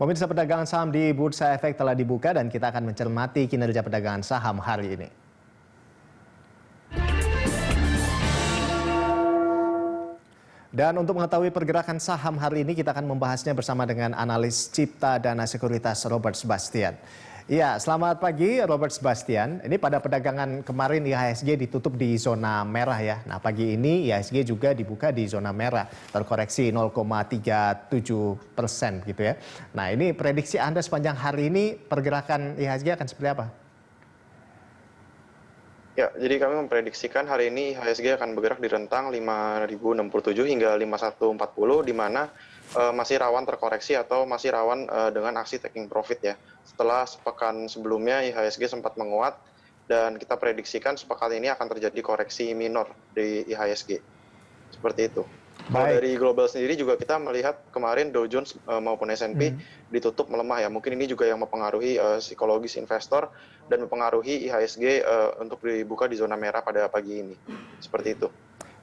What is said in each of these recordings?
Pemirsa, perdagangan saham di Bursa Efek telah dibuka dan kita akan mencermati kinerja perdagangan saham hari ini. Dan untuk mengetahui pergerakan saham hari ini, kita akan membahasnya bersama dengan analis Cipta Dana Sekuritas Robert Sebastian. Ya, selamat pagi Robert Sebastian. Ini pada perdagangan kemarin IHSG ditutup di zona merah ya. Nah, pagi ini IHSG juga dibuka di zona merah, terkoreksi 0,37% gitu ya. Nah, ini prediksi Anda sepanjang hari ini pergerakan IHSG akan seperti apa? Ya, jadi kami memprediksikan hari ini IHSG akan bergerak di rentang 5.067 hingga 5.140, di mana masih rawan terkoreksi atau masih rawan dengan aksi taking profit ya. Setelah sepekan sebelumnya IHSG sempat menguat dan kita prediksikan sepekan ini akan terjadi koreksi minor di IHSG. Seperti itu. Kalau dari global sendiri juga kita melihat kemarin Dow Jones maupun S&P ditutup melemah ya. Mungkin ini juga yang mempengaruhi psikologis investor dan mempengaruhi IHSG untuk dibuka di zona merah pada pagi ini. Seperti itu.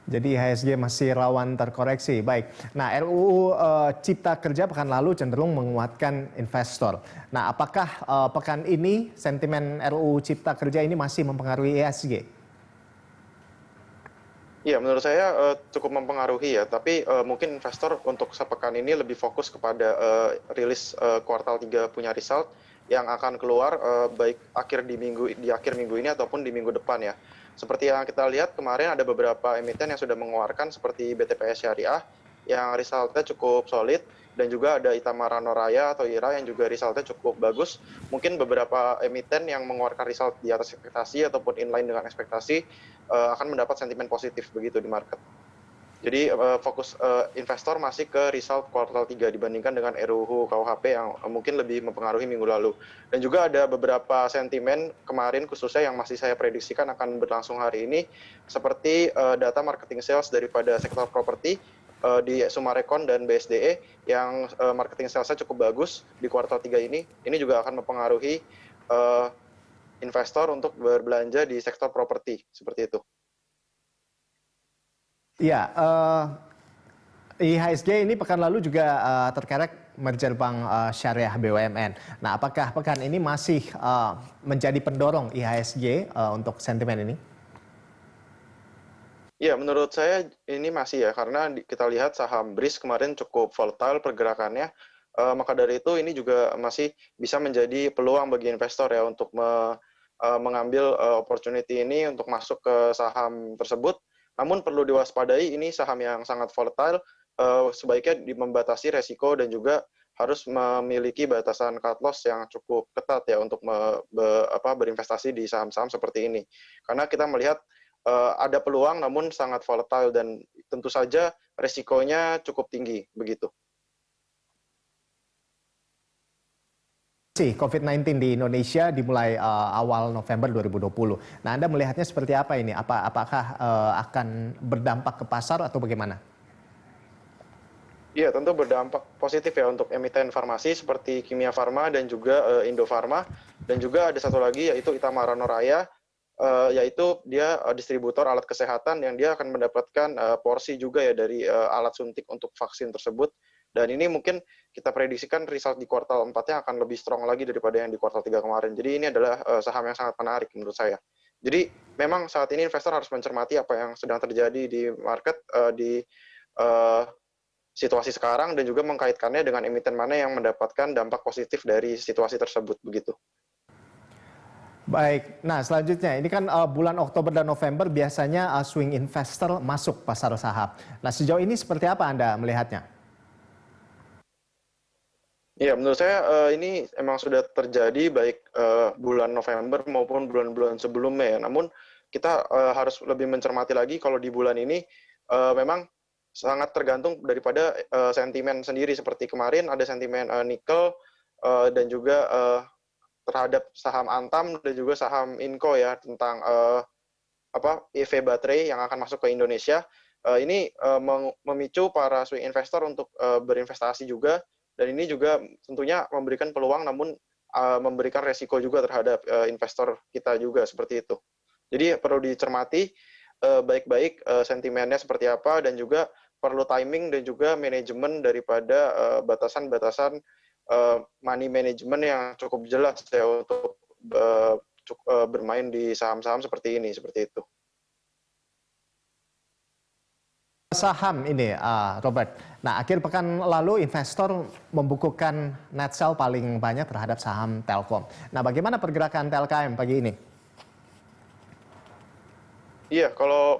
Jadi IHSG masih rawan terkoreksi. Baik. Nah, RUU Cipta Kerja pekan lalu cenderung menguatkan investor. Nah, apakah pekan ini sentimen RUU Cipta Kerja ini masih mempengaruhi IHSG? Iya, menurut saya cukup mempengaruhi ya, tapi mungkin investor untuk sepekan ini lebih fokus kepada rilis kuartal 3 punya result yang akan keluar baik di akhir minggu ini ataupun di minggu depan ya. Seperti yang kita lihat kemarin ada beberapa emiten yang sudah mengeluarkan seperti BTPS Syariah yang resultnya cukup solid, dan juga ada Itamara Noraya atau IRA yang juga resultnya cukup bagus. Mungkin beberapa emiten yang mengeluarkan result di atas ekspektasi ataupun inline dengan ekspektasi akan mendapat sentimen positif begitu di market. Jadi fokus investor masih ke result kuartal 3 dibandingkan dengan RUU KUHP yang mungkin lebih mempengaruhi minggu lalu. Dan juga ada beberapa sentimen kemarin khususnya yang masih saya prediksikan akan berlangsung hari ini, seperti data marketing sales daripada sektor properti di Sumarekon dan BSDE yang marketing salesnya cukup bagus di kuartal 3 ini. Ini juga akan mempengaruhi investor untuk berbelanja di sektor properti, seperti itu. Ya, IHSG ini pekan lalu juga terkerek merger bank syariah BUMN. Nah, apakah pekan ini masih menjadi pendorong IHSG untuk sentimen ini? Ya, menurut saya ini masih ya, karena kita lihat saham BRIS kemarin cukup volatile pergerakannya, maka dari itu ini juga masih bisa menjadi peluang bagi investor ya untuk mengambil opportunity ini untuk masuk ke saham tersebut. Namun perlu diwaspadai, ini saham yang sangat volatile, sebaiknya membatasi resiko dan juga harus memiliki batasan cut loss yang cukup ketat ya untuk berinvestasi di saham-saham seperti ini. Karena kita melihat ada peluang namun sangat volatile dan tentu saja resikonya cukup tinggi begitu. COVID-19 di Indonesia dimulai awal November 2020. Nah, Anda melihatnya seperti apa ini? Apakah akan berdampak ke pasar atau bagaimana? Iya, tentu berdampak positif ya untuk emiten farmasi seperti Kimia Farma dan juga Indofarma. Dan juga ada satu lagi yaitu Itamara Noraya, yaitu dia distributor alat kesehatan yang dia akan mendapatkan porsi juga ya dari alat suntik untuk vaksin tersebut. Dan ini mungkin kita prediksikan result di kuartal 4-nya akan lebih strong lagi daripada yang di kuartal 3 kemarin. Jadi ini adalah saham yang sangat menarik menurut saya. Jadi memang saat ini investor harus mencermati apa yang sedang terjadi di market, di situasi sekarang, dan juga mengkaitkannya dengan emiten mana yang mendapatkan dampak positif dari situasi tersebut begitu. Baik, nah selanjutnya ini kan bulan Oktober dan November biasanya swing investor masuk pasar saham. Nah, sejauh ini seperti apa Anda melihatnya? Ya, menurut saya ini emang sudah terjadi baik bulan November maupun bulan-bulan sebelumnya ya. Namun kita harus lebih mencermati lagi kalau di bulan ini memang sangat tergantung daripada sentimen sendiri. Seperti kemarin ada sentimen nikel dan juga terhadap saham Antam dan juga saham Inco ya tentang EV baterai yang akan masuk ke Indonesia. Ini memicu para swing investor untuk berinvestasi juga. Dan ini juga tentunya memberikan peluang namun memberikan resiko juga terhadap investor kita juga seperti itu. Jadi perlu dicermati baik-baik sentimennya seperti apa, dan juga perlu timing dan juga manajemen daripada batasan-batasan money management yang cukup jelas ya untuk bermain di saham-saham seperti ini, seperti itu. Saham ini, Robert. Nah, akhir pekan lalu investor membukukan net sell paling banyak terhadap saham Telkom. Nah, bagaimana pergerakan TLKM pagi ini? Iya, kalau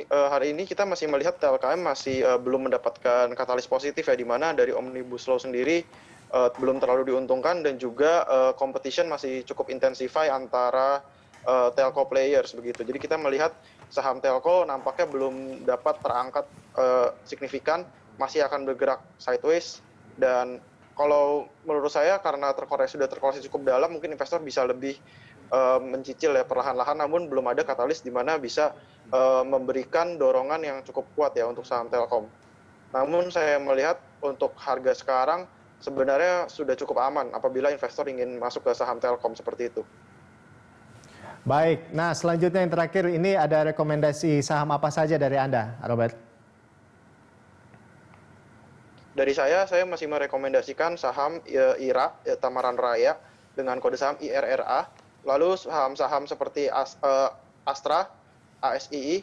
hari ini kita masih melihat TLKM masih belum mendapatkan katalis positif ya, di mana dari Omnibus Law sendiri belum terlalu diuntungkan dan juga competition masih cukup intensify antara telco players begitu. Jadi kita melihat saham telco nampaknya belum dapat terangkat signifikan, masih akan bergerak sideways, dan kalau menurut saya karena sudah terkoreksi cukup dalam, mungkin investor bisa lebih mencicil ya perlahan-lahan, namun belum ada katalis di mana bisa memberikan dorongan yang cukup kuat ya untuk saham Telkom. Namun saya melihat untuk harga sekarang sebenarnya sudah cukup aman apabila investor ingin masuk ke saham Telkom seperti itu. Baik, nah selanjutnya yang terakhir ini ada rekomendasi saham apa saja dari Anda, Robert? Dari saya masih merekomendasikan saham IRA, Tamaran Raya, dengan kode saham IRRA. Lalu saham-saham seperti Astra, ASII,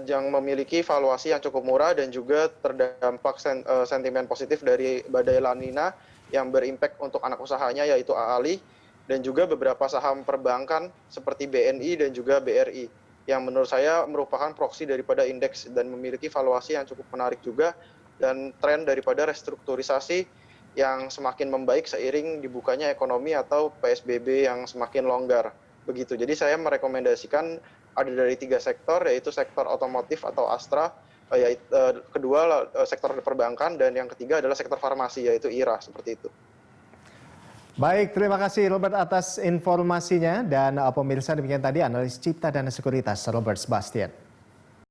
yang memiliki valuasi yang cukup murah dan juga terdampak sentimen positif dari badai La Nina yang berimpact untuk anak usahanya yaitu AALI, dan juga beberapa saham perbankan seperti BNI dan juga BRI yang menurut saya merupakan proksi daripada indeks dan memiliki valuasi yang cukup menarik juga, dan tren daripada restrukturisasi yang semakin membaik seiring dibukanya ekonomi atau PSBB yang semakin longgar begitu. Jadi saya merekomendasikan ada dari 3 sektor, yaitu sektor otomotif atau Astra, kedua sektor perbankan, dan yang ketiga adalah sektor farmasi yaitu IRA, seperti itu. Baik, terima kasih Robert atas informasinya, dan pemirsa demikian tadi analis Cipta Dana Sekuritas Robert Sebastian.